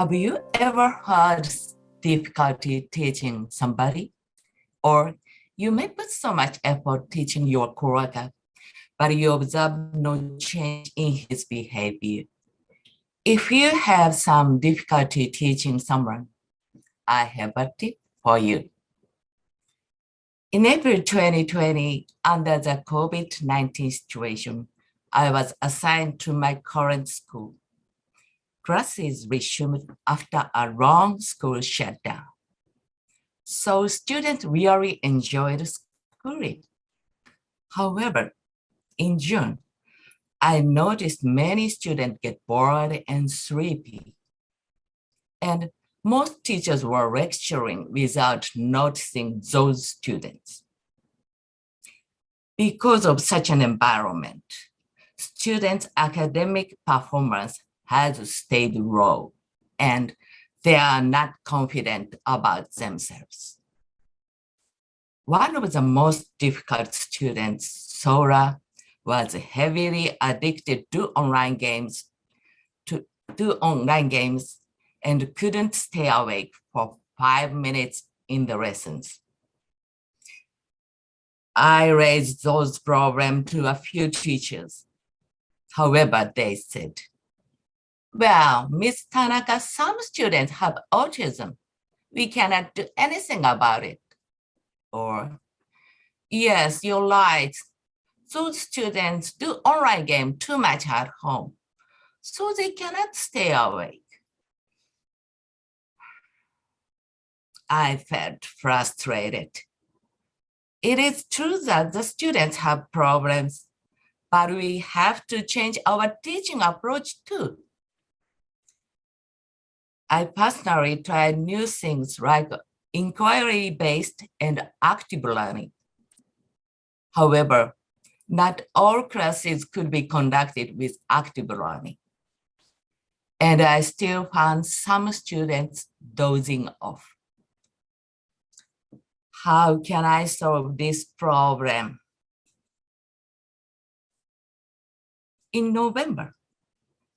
Have you ever had difficulty teaching somebody? Or you may put so much effort teaching your coworker, but you observe no change in his behavior. If you have some difficulty teaching someone, I have a tip for you. In April 2020, under the COVID-19 situation, I was assigned to my current school. Classes resumed after a long school shutdown. So students really enjoyed schooling. However, in June, I noticed many students get bored and sleepy. And most teachers were lecturing without noticing those students. Because of such an environment, students' academic performance has stayed low, and they are not confident about themselves. One of the most difficult students, Sora, was heavily addicted to online games and couldn't stay awake for 5 minutes in the lessons. I raised those problems to a few teachers. However, they said, well, Miss Tanaka, some students have autism. We cannot do anything about it. Or, yes, you're right. Those students do online game too much at home, so they cannot stay awake. I felt frustrated. It is true that the students have problems, but we have to change our teaching approach too. I personally tried new things like inquiry-based and active learning. However, not all classes could be conducted with active learning. And I still found some students dozing off. How can I solve this problem? In November,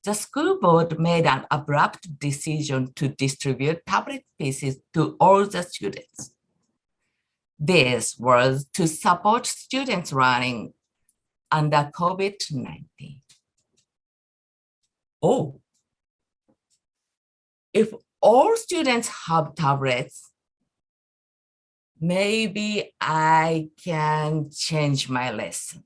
the school board made an abrupt decision to distribute tablet pieces to all the students. This was to support students learning under COVID-19. Oh, if all students have tablets, maybe I can change my lessons.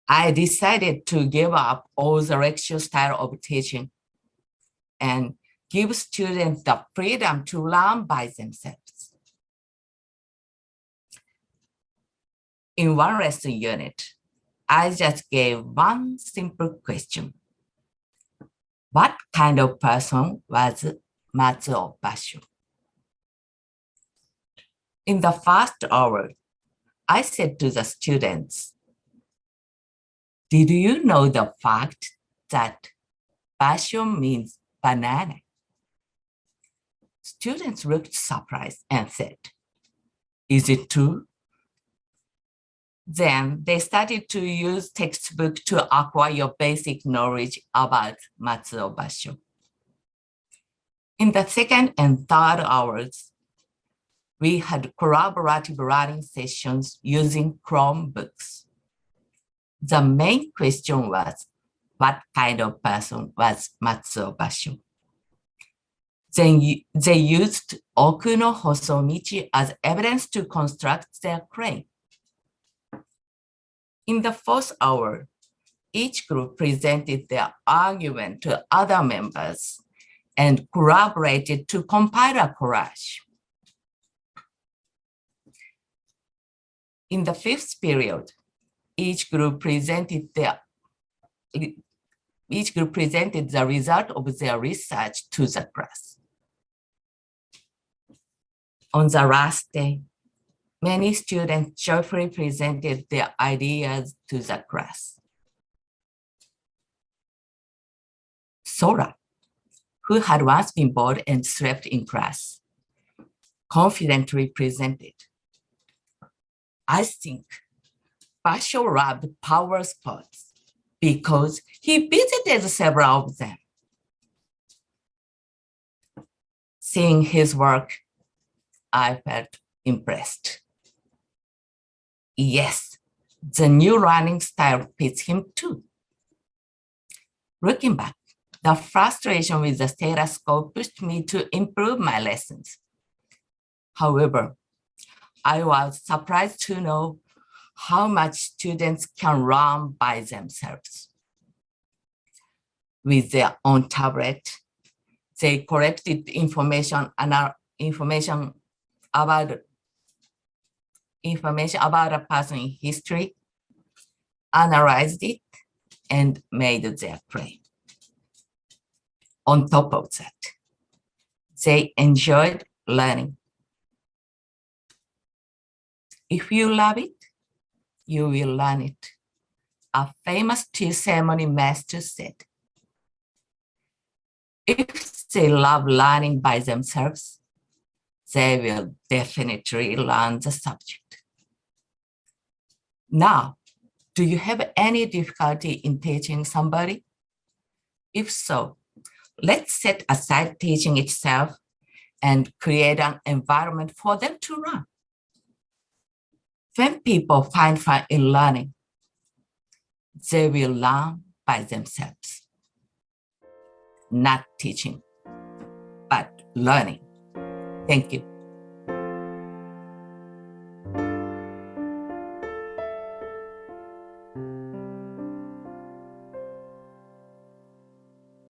I decided to give up all the lecture style of teaching and give students the freedom to learn by themselves. In one lesson unit, I just gave one simple question. What kind of person was Matsuo Basho? In the first hour, I said to the students, did you know the fact that basho means banana? Students looked surprised and said, is it true? Then they started to use textbook to acquire basic knowledge about Matsuo Basho. In the second and third hours, we had collaborative learning sessions using Chromebooks. The main question was, what kind of person was Matsuo Basho? Then they used Oku no Hosomichi as evidence to construct their claim. In the fourth hour, each group presented their argument to other members and collaborated to compile a collage. In the fifth period, each group presented the result of their research to the class. On the last day, many students joyfully presented their ideas to the class. Sora, who had once been bored and slept in class, confidently presented, I think Basho loved power sports because he visited several of them. Seeing his work, I felt impressed. Yes, the new running style fits him too. Looking back, the frustration with the status quo pushed me to improve my lessons. However, I was surprised to know how much students can run by themselves. With their own tablet, they collected information about a person in history, analyzed it, and made their claim. On top of that, they enjoyed learning. If you love it, you will learn it. A famous tea ceremony master said. If they love learning by themselves, they will definitely learn the subject. Now, do you have any difficulty in teaching somebody? If so, let's set aside teaching itself and create an environment for them to learn. When people find fun in learning, they will learn by themselves. Not teaching, but learning. Thank you.